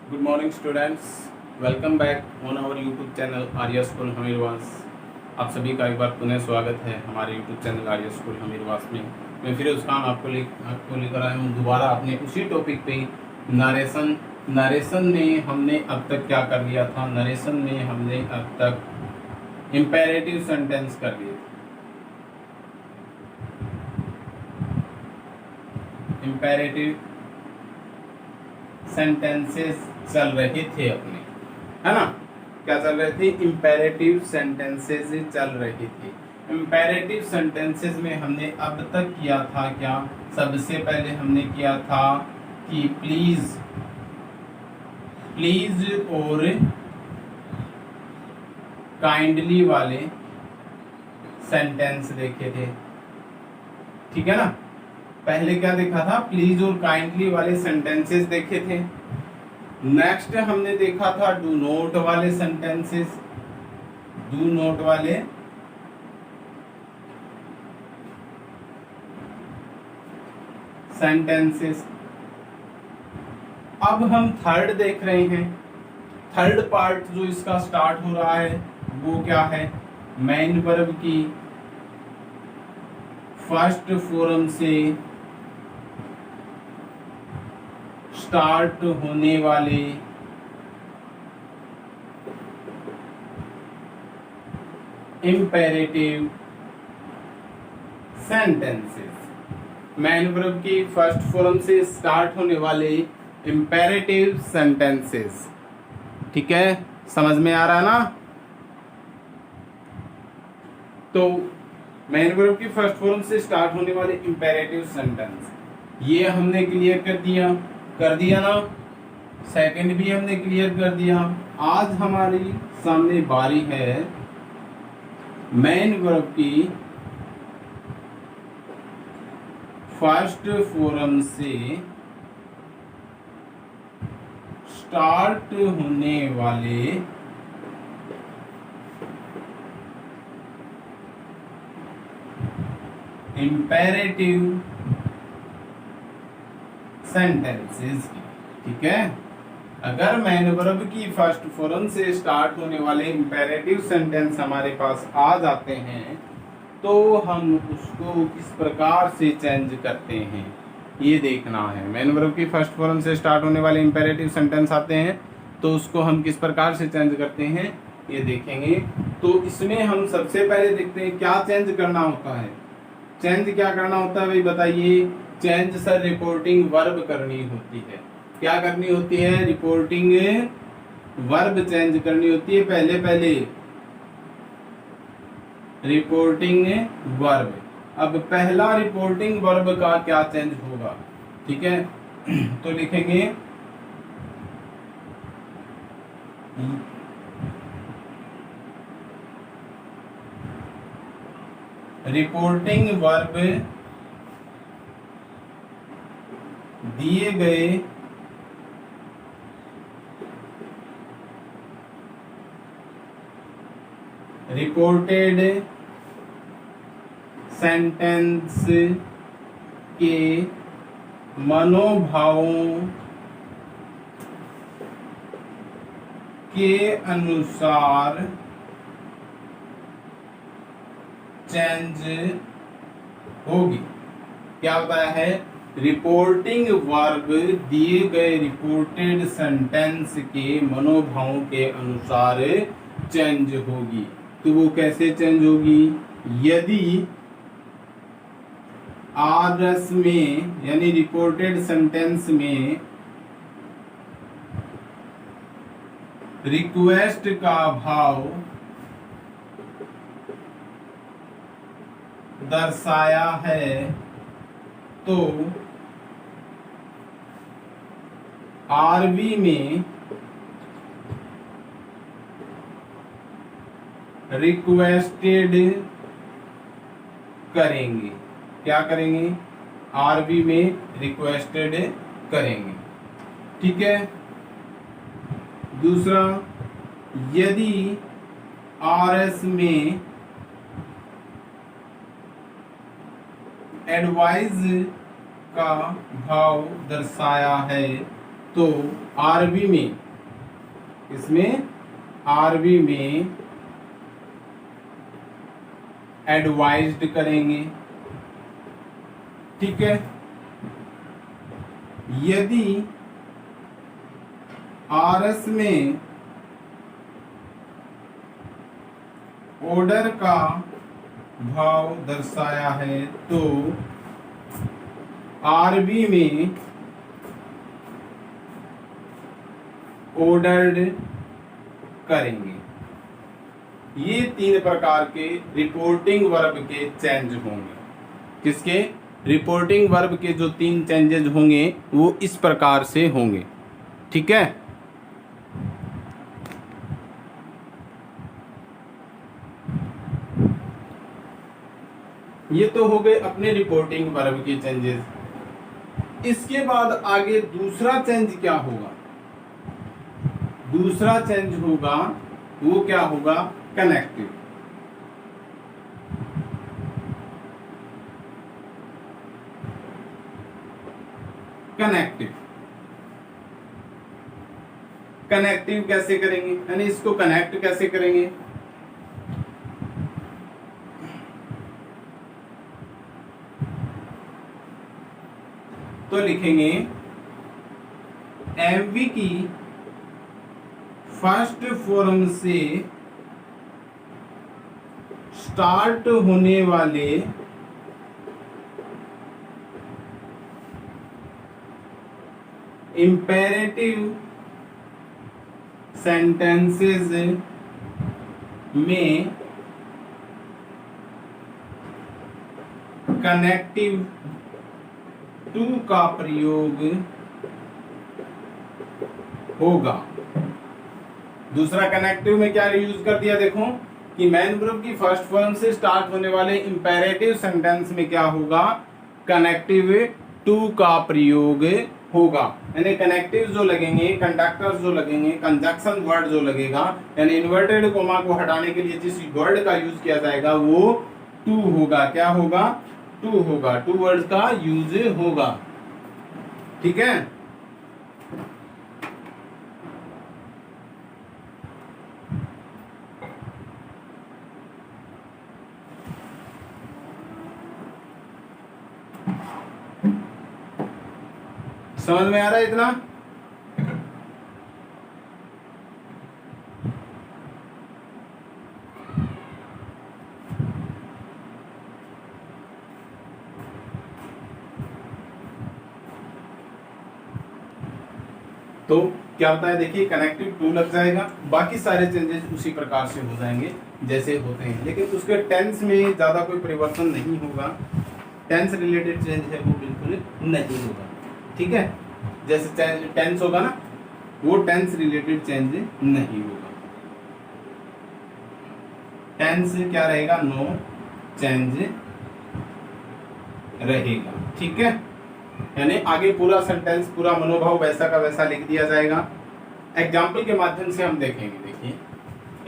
Good morning students. Welcome back on our YouTube channel Arya school Hamirwas. आप सभी का एक बार पुनः स्वागत है हमारे YouTube channel Arya school Hamirwas में। मैं फिर उसका आपको लेकर आया हूँ दोबारा अपने उसी टॉपिक पे नरेशन में हमने अब तक क्या कर लिया था। नरेशन में हमने अब तक इम्पेरेटिव सेंटेंस कर लिए थे। इम्पेरेटिव सेंटेंसेस चल रहे थे अपने, है ना। क्या चल रहे थे? इम्पेरेटिव सेंटेंसेस चल रही थी। इम्पेरेटिव सेंटेंसेस में हमने अब तक किया था क्या? सबसे पहले हमने किया था कि प्लीज और काइंडली वाले सेंटेंस देखे थे, ठीक है ना। पहले क्या देखा था? प्लीज और काइंडली वाले सेंटेंसेस देखे थे। नेक्स्ट हमने देखा था डू नॉट वाले सेंटेंसेस, डू नॉट वाले सेंटेंसेस। अब हम थर्ड देख रहे हैं। थर्ड पार्ट जो इसका स्टार्ट हो रहा है वो क्या है? मेन वर्ब की फर्स्ट फॉर्म से स्टार्ट होने वाले इम्पेरेटिव सेंटेंसेस। मेन वर्ब की फर्स्ट फॉर्म से स्टार्ट होने वाले इम्पेरेटिव सेंटेंसेस, ठीक है। समझ में आ रहा ना? तो मेन वर्ब की फर्स्ट फॉर्म से स्टार्ट होने वाले इम्पेरेटिव सेंटेंस ये हमने क्लियर कर दिया ना। सेकंड भी हमने क्लियर कर दिया। आज हमारी सामने बारी है मेन वर्ब की फर्स्ट फॉर्म से स्टार्ट होने वाले इम्पेरेटिव सेंटेंसेस, ठीक है। अगर मेन वर्ब की फर्स्ट फॉर्म से स्टार्ट होने वाले इम्पेरेटिव सेंटेंस हमारे पास आ जाते हैं तो हम उसको किस प्रकार से चेंज करते हैं ये देखना है। मेन वर्ब की फर्स्ट फॉर्म से स्टार्ट होने वाले इम्पेरेटिव सेंटेंस आते हैं तो उसको हम किस प्रकार से चेंज करते हैं ये देखेंगे। तो इसमें हम सबसे पहले देखते हैं क्या चेंज करना होता है। चेंज क्या करना होता है भाई बताइए? चेंज सर रिपोर्टिंग वर्ब करनी होती है। क्या करनी होती है? रिपोर्टिंग वर्ब चेंज करनी होती है। पहले रिपोर्टिंग वर्ब। अब पहला रिपोर्टिंग वर्ब का क्या चेंज होगा, ठीक है। तो लिखेंगे रिपोर्टिंग वर्ब दिए गए रिपोर्टेड सेंटेंस के मनोभावों के अनुसार चेंज होगी। क्या बताया है? रिपोर्टिंग वर्ब दिए गए रिपोर्टेड सेंटेंस के मनोभावों के अनुसार चेंज होगी। तो वो कैसे चेंज होगी? यदि आरएस में यानी रिपोर्टेड सेंटेंस में रिक्वेस्ट का भाव दर्शाया है तो आरबी में रिक्वेस्टेड करेंगे। क्या करेंगे? आरबी में रिक्वेस्टेड करेंगे, ठीक है। दूसरा, यदि आरएस में एडवाइज का भाव दर्शाया है तो आरबी में, इसमें आरबी में एडवाइज्ड करेंगे। ठीक है, यदि आरएस में ऑर्डर का भाव दर्शाया है तो आरबी में ऑर्डर्ड करेंगे। ये 3 प्रकार के रिपोर्टिंग वर्ब के चेंज होंगे। किसके? रिपोर्टिंग वर्ब के जो 3 चेंजेस होंगे वो इस प्रकार से होंगे। ठीक है, ये तो हो गए अपने रिपोर्टिंग वर्ब के चेंजेस। इसके बाद आगे दूसरा चेंज क्या होगा? दूसरा चेंज होगा वो क्या होगा? कनेक्टिव। कनेक्टिव कनेक्टिव कैसे करेंगे, यानी इसको कनेक्ट कैसे करेंगे? तो लिखेंगे एमवी की फर्स्ट फॉर्म से स्टार्ट होने वाले इंपेरेटिव सेंटेंसेस में कनेक्टिव टू का प्रयोग होगा। दूसरा कनेक्टिव में क्या यूज कर दिया? देखो कि मैन वर्ब की फर्स्ट फॉर्म से स्टार्ट होने वाले इंपेरेटिव सेंटेंस में क्या होगा? कनेक्टिव टू का प्रयोग होगा। यानी कनेक्टिव जो लगेंगे, कंडक्टर्स जो लगेंगे, कंजक्शन वर्ड जो लगेगा, यानी इन्वर्टेड कोमा को हटाने के लिए जिस वर्ड का यूज किया जाएगा वो टू होगा। क्या होगा? टू होगा। टू वर्ड का यूज होगा। ठीक है, समझ में आ रहा है इतना? तो क्या होता है, देखिए कनेक्टिव टू लग जाएगा, बाकी सारे चेंजेस उसी प्रकार से हो जाएंगे जैसे होते हैं, लेकिन उसके टेंस में ज्यादा कोई परिवर्तन नहीं होगा। टेंस रिलेटेड चेंज है वो बिल्कुल नहीं होगा। ठीक है, जैसे टेंस होगा ना, वो टेंस रिलेटेड चेंज नहीं होगा। टेंस क्या रहेगा? नो चेंज रहेगा। ठीक है, यानी आगे पूरा सेंटेंस, पूरा मनोभाव वैसा का वैसा लिख दिया जाएगा। एग्जाम्पल के माध्यम से हम देखेंगे। देखिए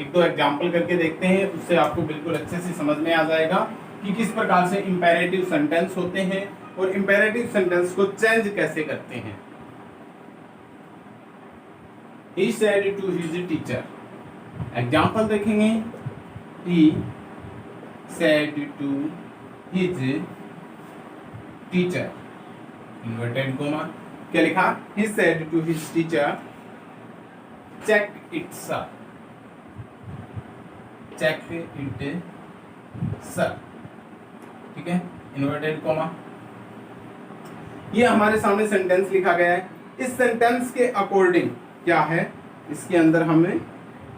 एक दो एग्जाम्पल करके देखते हैं, उससे आपको बिल्कुल अच्छे से समझ में आ जाएगा कि किस प्रकार से इंपेरेटिव सेंटेंस होते हैं और इंपेरेटिव सेंटेंस को चेंज कैसे करते हैं। He said to his teacher। Example देखेंगे। He said to his teacher, inverted coma, क्या लिखा? He said to his teacher, check it sir। check it sir। ठीक है, इन्वर्टेड कोमा। ये हमारे सामने सेंटेंस लिखा गया है। इस सेंटेंस के अकॉर्डिंग क्या है, इसके अंदर हमें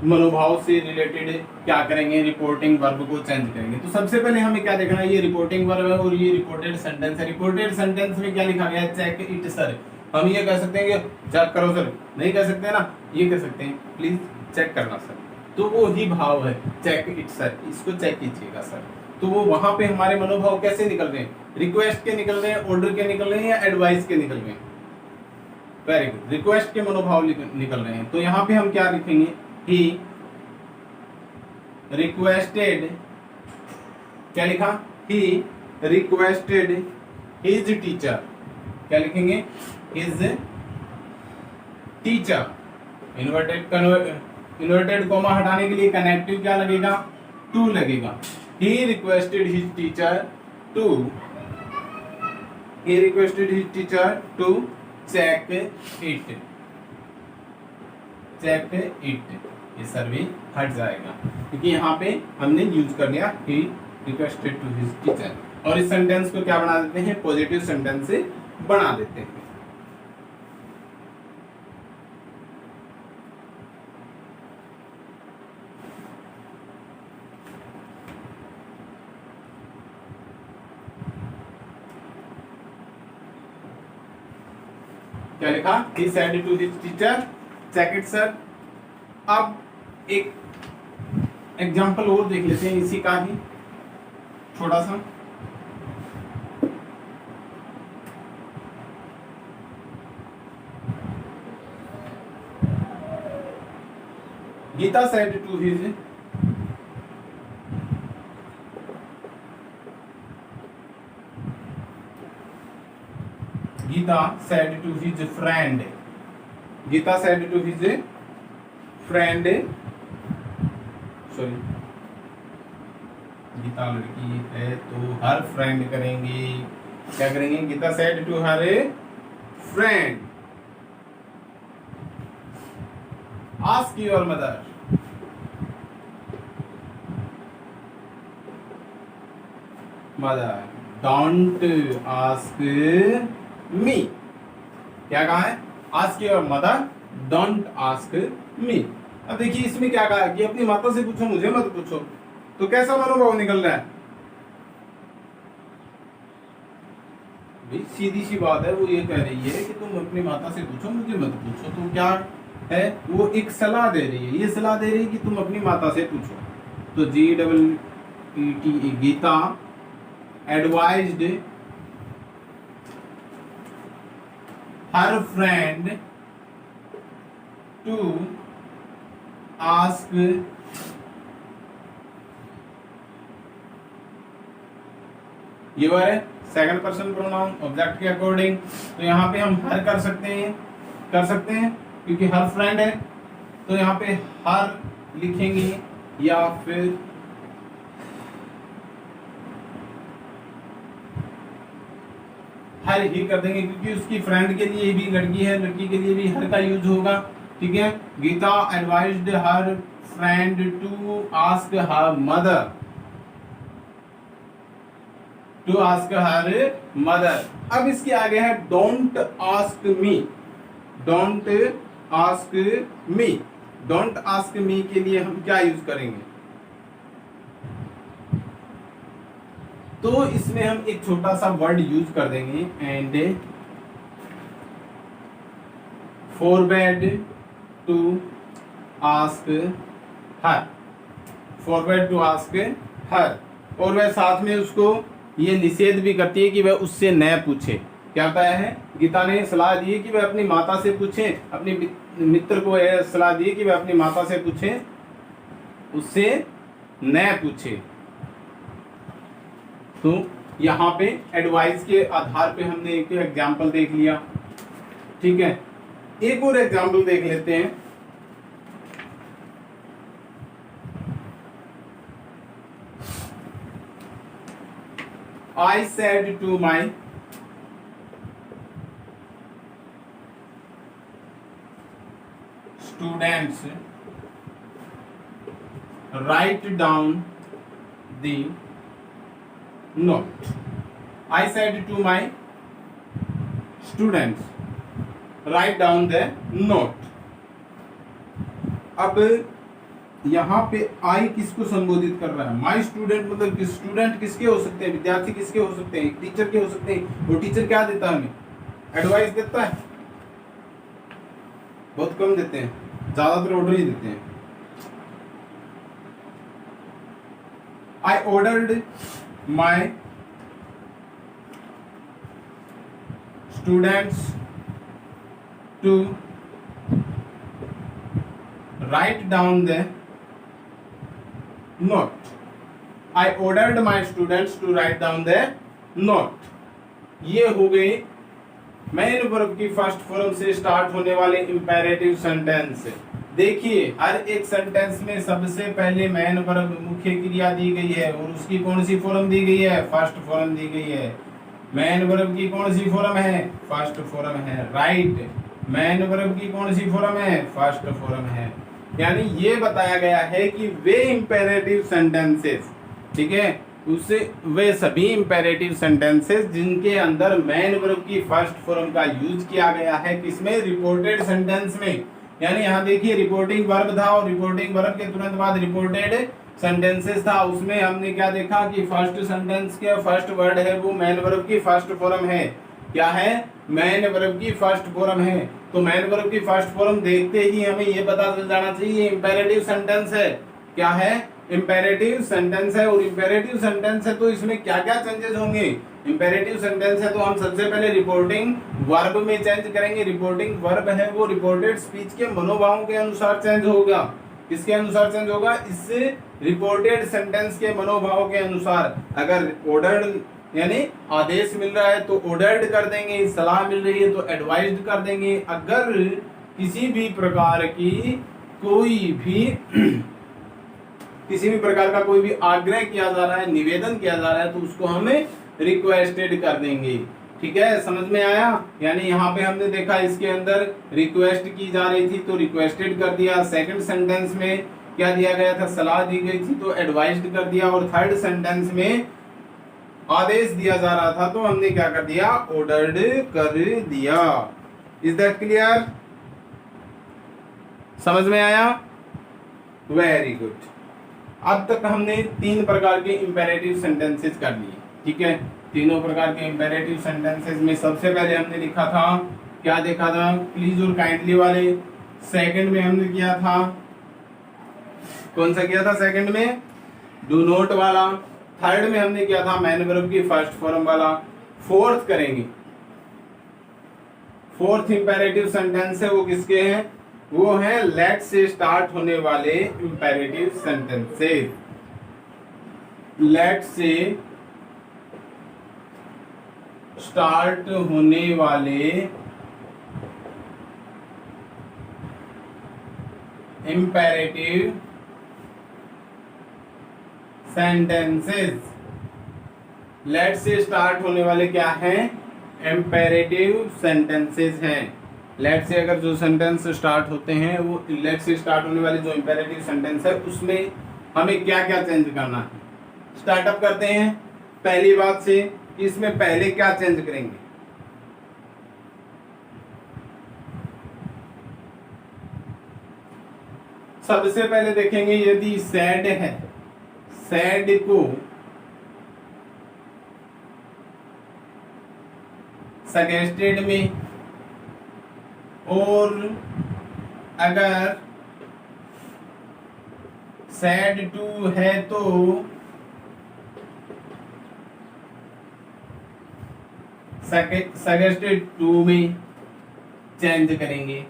मनोभाव से रिलेटेड क्या करेंगे? रिपोर्टिंग वर्ब को चेंज करेंगे। तो सबसे पहले हमें क्या देखना है? ये रिपोर्टिंग वर्ब है और ये रिपोर्टेड सेंटेंस है। रिपोर्टेड सेंटेंस में क्या लिखा गया है? Check it sir. हम ये कह सकते हैं कि चेक करो सर, नहीं कह सकते ना, ये कह सकते हैं प्लीज चेक करना सर। तो वो ही भाव है चेक इट सर, इसको चेक कीजिएगा सर। तो वो वहां पे हमारे मनोभाव कैसे निकल रहे हैं? रिक्वेस्ट के निकल रहे हैं, ऑर्डर के निकल रहे हैं, या एडवाइस के निकल रहे हैं? वेरी गुड, रिक्वेस्ट के मनोभाव निकल रहे हैं। तो यहाँ पे हम क्या लिखेंगे? ही रिक्वेस्टेड, क्या लिखा? ही रिक्वेस्टेड हिज टीचर, क्या लिखेंगे? हिज टीचर, इन्वर्टेड कॉमा हटाने के लिए कनेक्टिव क्या लगेगा, टू लगेगा। He requested his teacher to check it, ये सर्वे हट जाएगा क्योंकि यहाँ पे हमने यूज कर लिया he requested to his teacher. और इस सेंटेंस को क्या बना देते हैं, पॉजिटिव सेंटेंस से बना देते हैं। क्या लिखा, he said to his teacher check it sir। अब एक एग्जाम्पल और देख लेते हैं इसी का ही छोटा सा। Gita said to his Gita said to his friend, Gita said to his friend, sorry, Gita लड़की है तो हर फ्रेंड करेंगे, क्या करेंगे, Gita said to her friend, ask your mother, don't ask मी। क्या कहा है, ask your mother don't ask मी। अब देखिए इसमें क्या कहा कि अपनी माता से पूछो, मुझे मत पूछो। तो कैसा मनोभाव निकल रहा है, सीधी सी बात है, वो ये कह रही है कि तुम अपनी माता से पूछो, मुझे मत पूछो। तो क्या है, वो एक सलाह दे रही है, ये सलाह दे रही है कि तुम अपनी माता से पूछो। तो GEET Gita advised her friend to ask your second person pronoun object के अकॉर्डिंग। तो यहाँ पे हम हर कर सकते हैं क्योंकि हर फ्रेंड है, तो यहाँ पे हर लिखेंगे या फिर हर ही कर देंगे क्योंकि उसकी फ्रेंड के लिए भी लड़की है, लड़की के लिए भी हर का यूज होगा। ठीक है, Gita advised her friend to ask her mother, अब इसके आगे है don't ask me, don't ask me के लिए हम क्या यूज करेंगे, तो इसमें हम एक छोटा सा वर्ड यूज कर देंगे and forward to ask her, और वह साथ में उसको ये निषेध भी करती है कि वह उससे न पूछे। क्या कहा है, गीता ने सलाह दी है कि वह अपनी माता से पूछे, अपनी मित्र को यह सलाह दी है कि वह अपनी माता से पूछे, उससे न पूछे। तो यहाँ पे एडवाइस के आधार पे हमने एक एग्जाम्पल देख लिया। ठीक है, एक और एग्जाम्पल देख लेते हैं। I said to my students, write down the note. I said to my students, write down the note. अब यहाँ पे आई किसको संबोधित कर रहा है, माई स्टूडेंट, मतलब स्टूडेंट किसके हो सकते हैं, विद्यार्थी किसके हो सकते हैं, टीचर के हो सकते हैं। वो टीचर क्या देता है, हमें एडवाइस देता है, बहुत कम देते हैं, ज्यादातर ऑर्डर ही देते हैं। I ordered my students to write down the note. I ordered my students to write down the note. ये हो गए मेन वर्ब की फर्स्ट फॉर्म से स्टार्ट होने वाले इंपेरेटिव सेंटेंस। देखिए हर एक सेंटेंस में सबसे पहले मेन वर्ब मुख्य क्रिया दी गई है और उसकी कौन सी फॉर्म दी गई है, फर्स्ट फॉर्म दी गई है। मेन वर्ब की कौन सी फॉर्म है, फर्स्ट फॉर्म है, राइट। मेन वर्ब की कौन सी फॉर्म है, फर्स्ट फॉर्म है। यानी ये बताया गया है कि वे इंपेरेटिव सेंटेंसेस, ठीक है, उससे वे सभी इंपेरेटिव सेंटेंसेस जिनके अंदर मेन वर्ब की फर्स्ट फॉर्म का यूज किया गया है, किसमें, रिपोर्टेड सेंटेंस में। यानी यहाँ देखिए रिपोर्टिंग वर्ब था और रिपोर्टिंग वर्ब के तुरंत बाद रिपोर्टेड सेंटेंसेस था। उसमें हमने क्या देखा कि फर्स्ट सेंटेंस के फर्स्ट वर्ड है वो मेन वर्ब की फर्स्ट फॉर्म है। क्या है, मेन वर्ब की फर्स्ट फॉर्म है। तो मेन वर्ब की फर्स्ट फॉर्म देखते ही हमें ये पता चल जाना चाहिए इंपेरेटिव सेंटेंस है। क्या है, इंपेरेटिव सेंटेंस है। और इंपेरेटिव सेंटेंस है तो इसमें क्या क्या चेंजेस होंगे। इंपेरेटिव सेंटेंस है तो हम सबसे पहले रिपोर्टिंग वर्ब में चेंज करेंगे। रिपोर्टिंग वर्ब है वो रिपोर्टेड स्पीच के मनोभावों के अनुसार चेंज होगा। किसके अनुसार चेंज होगा, इससे रिपोर्टेड सेंटेंस के मनोभाव के अनुसार। अगर ऑर्डर्ड यानी आदेश मिल रहा है तो ऑर्डर्ड कर देंगे, सलाह मिल रही है तो एडवाइज्ड कर देंगे। अगर किसी भी प्रकार की कोई भी किसी भी प्रकार का कोई भी आग्रह किया जा रहा है, निवेदन किया जा रहा है, तो उसको हमें रिक्वेस्टेड कर देंगे। ठीक है, समझ में आया। यानी यहाँ पे हमने देखा इसके अंदर रिक्वेस्ट की जा रही थी तो रिक्वेस्टेड कर दिया। सेकंड सेंटेंस में क्या दिया गया था, सलाह दी गई थी तो एडवाइज्ड कर दिया। और थर्ड सेंटेंस में आदेश दिया जा रहा था तो हमने क्या कर दिया, ऑर्डर्ड कर दिया। इज दैट क्लियर, समझ में आया, वेरी गुड। अब तक हमने 3 प्रकार के इंपेरेटिव सेंटेंसेस कर लिए। ठीक है, तीनों प्रकार के इंपेरेटिव सेंटेंसेस में सबसे पहले हमने लिखा था, क्या देखा था, प्लीज और काइंडली वाले। सेकंड में हमने किया था, कौन सा किया था सेकंड में, डू नॉट वाला। थर्ड में हमने किया था मेन वर्ब की फर्स्ट फॉर्म वाला। फोर्थ करेंगे, फोर्थ इंपेरेटिव सेंटेंस है वो किसके हैं, वो है लेट से स्टार्ट होने वाले इंपेरेटिव सेंटेंसेस। लेट से स्टार्ट होने वाले इंपेरेटिव सेंटेंसेस। लेट से स्टार्ट होने वाले क्या हैं, इंपेरेटिव सेंटेंसेस हैं। लेट से अगर जो सेंटेंस स्टार्ट होते हैं वो लेट से स्टार्ट होने वाले जो इंपेरेटिव सेंटेंस है उसमें हमें क्या क्या चेंज करना है। स्टार्टअप करते हैं पहली बात से कि इसमें पहले क्या चेंज करेंगे। सबसे पहले देखेंगे यदि सैड है, सैड को सजेस्टेड में, और अगर सैड टू है तो सजेस्टेड टू में चेंज करेंगे।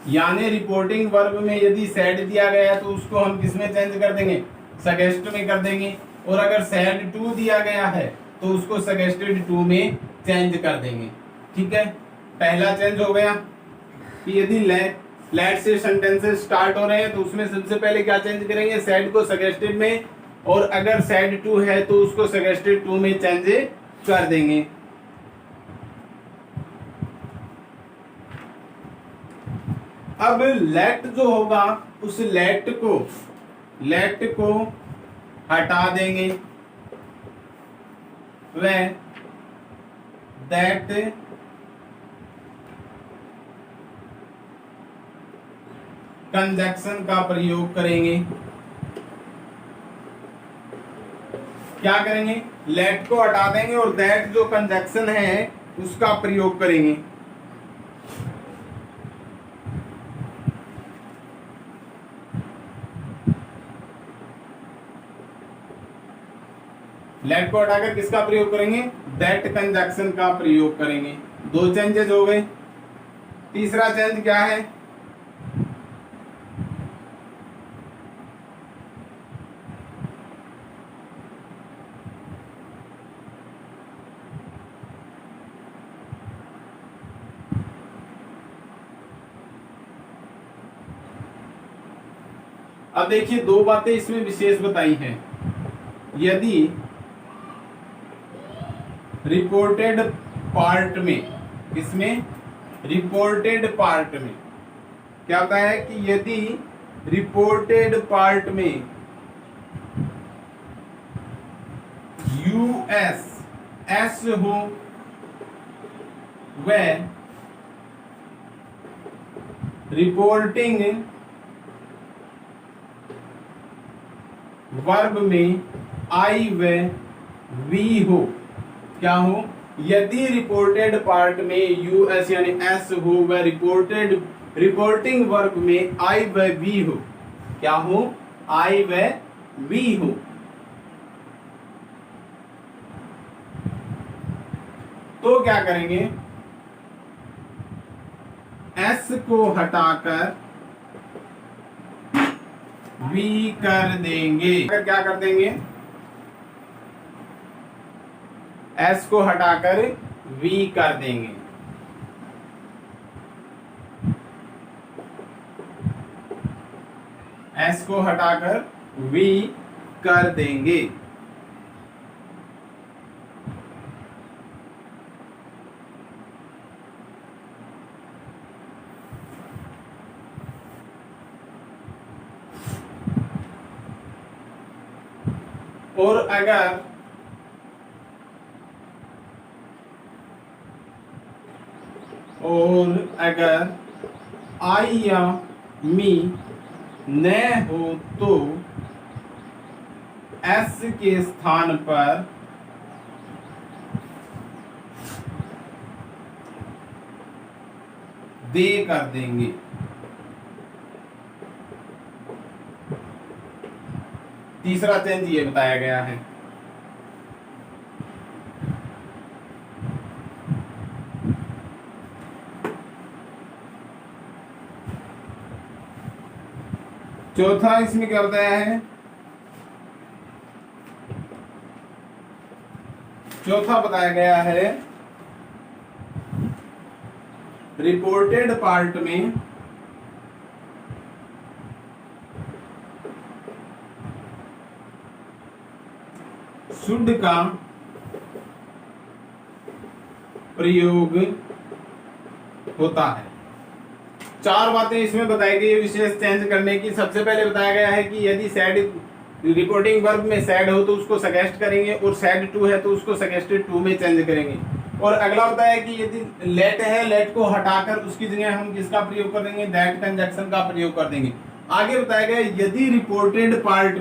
यानी रिपोर्टिंग वर्ब में यदि सैड दिया गया है तो उसको हम किस में चेंज कर देंगे, सजेस्ट में कर देंगे। और अगर सैड टू दिया गया है तो उसको सजेस्टेड टू में चेंज कर देंगे। ठीक है, पहला चेंज हो गया कि यदि लेट से सेंटेंसेस स्टार्ट हो रहे हैं तो उसमें सबसे पहले क्या चेंज करेंगे, सैड को सजेस्टेड में, और अगर सैड टू है तो उसको सजेस्टेड टू में चेंज कर देंगे। अब लेट जो होगा उस लेट को हटा देंगे, वह दैट कंजक्शन का प्रयोग करेंगे। क्या करेंगे, लेट को हटा देंगे और दैट जो कंजक्शन है उसका प्रयोग करेंगे। लेट को हटाकर किसका प्रयोग करेंगे, दैट कंजक्शन का प्रयोग करेंगे। 2 चेंजेस हो गए। तीसरा चेंज क्या है, अब देखिए दो बातें इसमें विशेष बताई हैं। यदि रिपोर्टेड पार्ट में, इसमें रिपोर्टेड पार्ट में क्या होता है कि यदि रिपोर्टेड पार्ट में यूएस एस हो व रिपोर्टिंग वर्ब में आई व वी हो। क्या हो? यदि रिपोर्टेड पार्ट में यूएस यानी एस हो व रिपोर्टिंग वर्ब में आई व वी हो। क्या हो? आई व वी हो। तो क्या करेंगे? एस को हटाकर वी कर देंगे। क्या कर देंगे? एस को हटाकर वी कर देंगे। एस को हटाकर वी कर देंगे। और अगर आई या मी न हो तो एस के स्थान पर दे कर देंगे। तीसरा चेंज ये बताया गया है। चौथा इसमें क्या बताया है? चौथा बताया गया है रिपोर्टेड पार्ट में शुड का प्रयोग होता है। चार बातें इसमें बताई गई विशेष चेंज करने की। सबसे पहले बताया गया है कि यदि सैड रिपोर्टिंग वर्ब में सैड हो तो उसको सगेस्ट करेंगे, और सैड टू है तो उसको सगेस्टेड टू में चेंज करेंगे। और अगला होता है कि यदि लेट है, लेट को हटाकर उसकी जगह हम किसका प्रयोग कर देंगे? दैट कंजक्शन का प्रयोग कर देंगे। आगे बताया गया यदि रिपोर्टेड पार्ट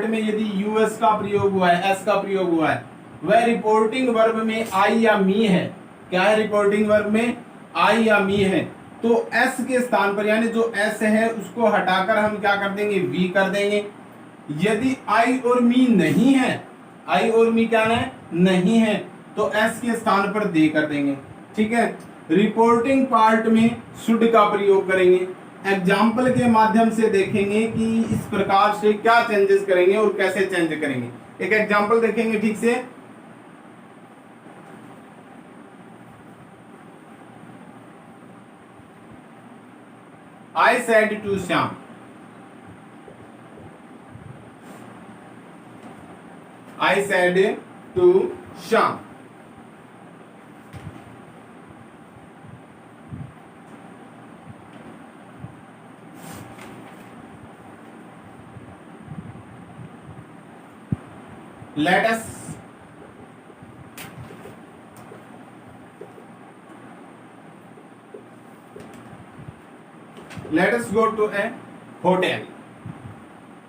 में यदि यूएस का प्रयोग हुआ है, एस का प्रयोग हुआ है, वह रिपोर्टिंग वर्ब में आई या मी है। क्या है? रिपोर्टिंग वर्ब में आई या मी है, तो एस के स्थान पर यानी जो एस है उसको हटाकर हम क्या कर देंगे? वी कर देंगे। यदि आई और मी नहीं है, आई और मी क्या है? नहीं है, तो एस के स्थान पर दे कर देंगे। ठीक है। रिपोर्टिंग पार्ट में शुड का प्रयोग करेंगे। एग्जाम्पल के माध्यम से देखेंगे कि इस प्रकार से क्या चेंजेस करेंगे और कैसे चेंज करेंगे। एक एग्जाम्पल देखेंगे ठीक से। I said to Shyam. I said to Shyam. Let us go to a hotel.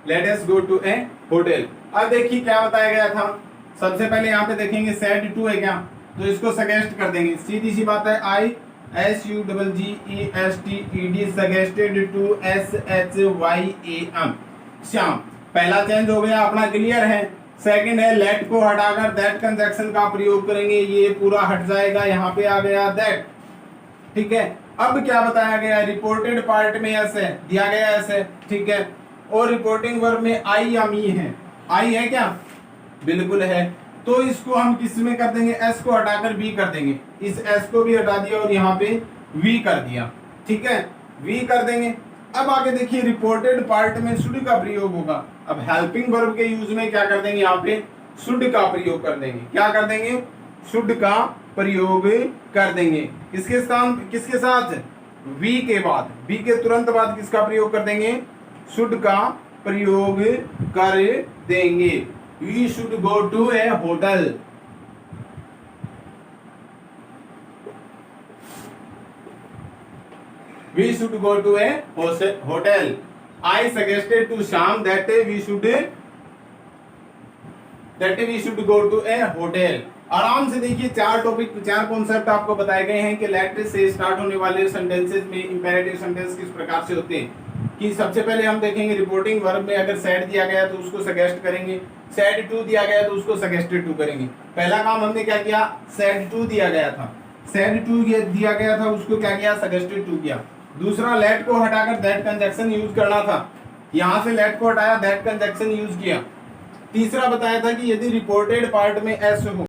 Let us go to a hotel. अब देखिए क्या बताया गया था। सबसे पहले यहाँ पे देखेंगे said to है क्या, तो इसको सगेस्ट कर देंगे। सीधी सी बात है। I SUGGESTED suggested to SHYAM Shyam. पहला चेंज हो गया अपना, क्लियर है। सेकंड है लेट को हटाकर दैट कंजक्शन का प्रयोग करेंगे, ये पूरा हट जाएगा, यहाँ पे आ गया दैट। ठीक है। अब क्या बताया गया? रिपोर्टेड पार्ट में एस है, दिया गया एस है। ठीक है। और रिपोर्टिंग वर्ब में आई या मी है। आई है क्या? बिल्कुल है। तो इसको हम किस में कर देंगे? एस को हटाकर वी कर देंगे। इस एस को भी हटा दिया और यहाँ पे वी कर दिया। ठीक है, वी कर देंगे। अब आगे देखिए रिपोर्टेड पार्ट में शुड का प्रयोग होगा। अब हेल्पिंग वर्ब के यूज में क्या कर देंगे, यहाँ पे शुड का प्रयोग कर देंगे। क्या कर देंगे, शुड का प्रयोग कर देंगे। किसके साथ, वी के बाद, वी के तुरंत बाद किसका प्रयोग कर देंगे, शुड का प्रयोग कर देंगे। We should go to a hotel. We should go to a hotel. I suggested to Sham that we should go to a hotel. आराम से देखिए, चार टॉपिक, चार कॉन्सेप्ट आपको बताए गए हैं कि लेट से स्टार्ट होने वाले सेंटेंसेस में इंपेरेटिव सेंटेंस किस प्रकार से होते हैं। कि सबसे पहले हम देखेंगे रिपोर्टिंग वर्ब में अगर सेड दिया गया तो उसको सजेस्ट करेंगे, सेड टू दिया गया तो उसको सजेस्टेड टू करेंगे। पहला काम हमने क्या किया, सेड टू दिया गया था, सेड टू दिया गया था, उसको क्या किया, सजेस्टेड टू किया। दूसरा, लेट को हटाकर दैट कंजक्शन यूज करना था, यहां से लेट को हटाया, दैट कंजक्शन यूज किया। तीसरा बताया था कि यदि रिपोर्टेड पार्ट में एस हो